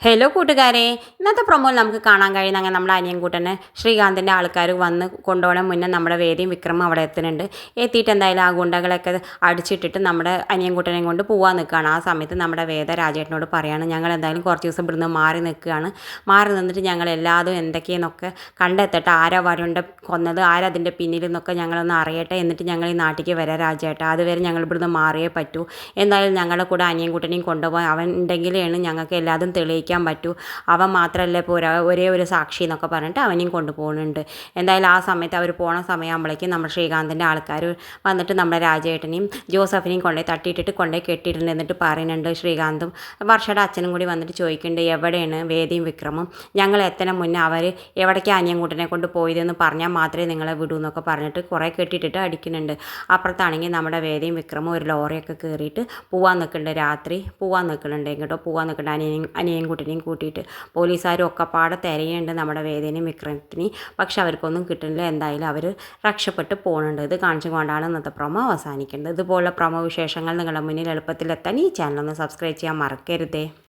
Hello കൂട്ടുകാരെ, ഇന്നത്തെ പ്രൊമോയിൽ നമുക്ക് കാണാൻ കഴിയുന്ന അങ്ങനെ നമ്മുടെ അനിയൻകുട്ടനെ ശ്രീകാന്തിൻ്റെ ആൾക്കാർ വന്ന് കൊണ്ടുപോകണ മുന്നേ നമ്മുടെ വേദിയും വിക്രമും അവിടെ എത്തുന്നുണ്ട്. എത്തിയിട്ട് എന്തായാലും ആ ഗുണ്ടകളൊക്കെ അടിച്ചിട്ടിട്ട് നമ്മുടെ അനിയൻകുട്ടനെയും കൊണ്ട് പോകാൻ നിൽക്കുകയാണ്. ആ സമയത്ത് നമ്മുടെ വേദ രാജേട്ടനോട് പറയാണ്, ഞങ്ങൾ എന്തായാലും കുറച്ച് ദിവസം ഇവിടുന്ന് മാറി നിൽക്കുകയാണ്. മാറി നിന്നിട്ട് ഞങ്ങൾ എല്ലാതും എന്തൊക്കെയെന്നൊക്കെ കണ്ടെത്തട്ടെ, ആരാ വരുണ്ട കൊന്നത്, ആരതിൻ്റെ പിന്നിൽ നിന്നൊക്കെ ഞങ്ങളൊന്ന് അറിയട്ടെ, എന്നിട്ട് ഞങ്ങൾ ഈ നാട്ടിലേക്ക് വരാം രാജേട്ട. അതുവരെ ഞങ്ങൾ ഇവിടുന്ന് മാറിയേ പറ്റൂ. എന്തായാലും ഞങ്ങളുടെ കൂടെ അനിയൻകുട്ടനെയും കൊണ്ടുപോകാൻ അവൻ ഉണ്ടെങ്കിലാണ് ഞങ്ങൾക്ക് എല്ലാതും തെളിയിക്കാൻ പറ്റൂ. അവൻ മാത്രമല്ല ഇപ്പോൾ ഒരേ ഒരു സാക്ഷി എന്നൊക്കെ പറഞ്ഞിട്ട് അവനെയും കൊണ്ടുപോകുന്നുണ്ട്. എന്തായാലും ആ സമയത്ത് അവർ പോണ സമയമാകുമ്പോഴേക്കും നമ്മുടെ ശ്രീകാന്തിൻ്റെ ആൾക്കാർ വന്നിട്ട് നമ്മുടെ രാജേട്ടനെയും ജോസഫിനെയും കൊണ്ടുപോയി തട്ടിയിട്ടിട്ട് കൊണ്ടുപോയി കെട്ടിയിട്ടുണ്ട്. എന്നിട്ട് പറയുന്നുണ്ട് ശ്രീകാന്തും വർഷയുടെ അച്ഛനും കൂടി വന്നിട്ട് ചോദിക്കുന്നുണ്ട്, എവിടെയാണ് വേദിയും വിക്രമും, ഞങ്ങൾ എത്തണ മുന്നേ അവർ എവിടേക്ക് അനിയൻകുട്ടനെ കൊണ്ട് പോയതെന്ന് പറഞ്ഞാൽ മാത്രമേ നിങ്ങളെ വിടൂ എന്നൊക്കെ പറഞ്ഞിട്ട് കുറേ കെട്ടിയിട്ടിട്ട് അടിക്കുന്നുണ്ട്. അപ്പുറത്താണെങ്കിൽ നമ്മുടെ വേദിയും വിക്രമും ഒരു ലോറിയൊക്കെ കയറിയിട്ട് പോവാൻ നിൽക്കുന്നുണ്ട്. രാത്രി പോവാൻ നിൽക്കുന്നുണ്ട്. എങ്ങോട്ടോ പോവാൻ നിൽക്കുന്നുണ്ട് അനിയൻകുട്ടനെയും കൂട്ടിയിട്ട്. പോലീസുകാരും ഒക്കെ പാടെ തിരയുന്നുണ്ട് നമ്മുടെ വേദിനെയും വിക്രമത്തിനെയും. പക്ഷെ അവർക്കൊന്നും കിട്ടുന്നില്ല. എന്തായാലും അവർ രക്ഷപ്പെട്ട് പോകുന്നുണ്ട്. ഇത് കാണിച്ചുകൊണ്ടാണ് ഇന്നത്തെ പ്രൊമോ അവസാനിക്കേണ്ടത്. ഇതുപോലുള്ള പ്രൊമോ വിശേഷങ്ങൾ നിങ്ങളുടെ മുന്നിൽ എളുപ്പത്തിലെത്താൻ ഈ ചാനൽ ഒന്ന് സബ്സ്ക്രൈബ് ചെയ്യാൻ മറക്കരുതേ.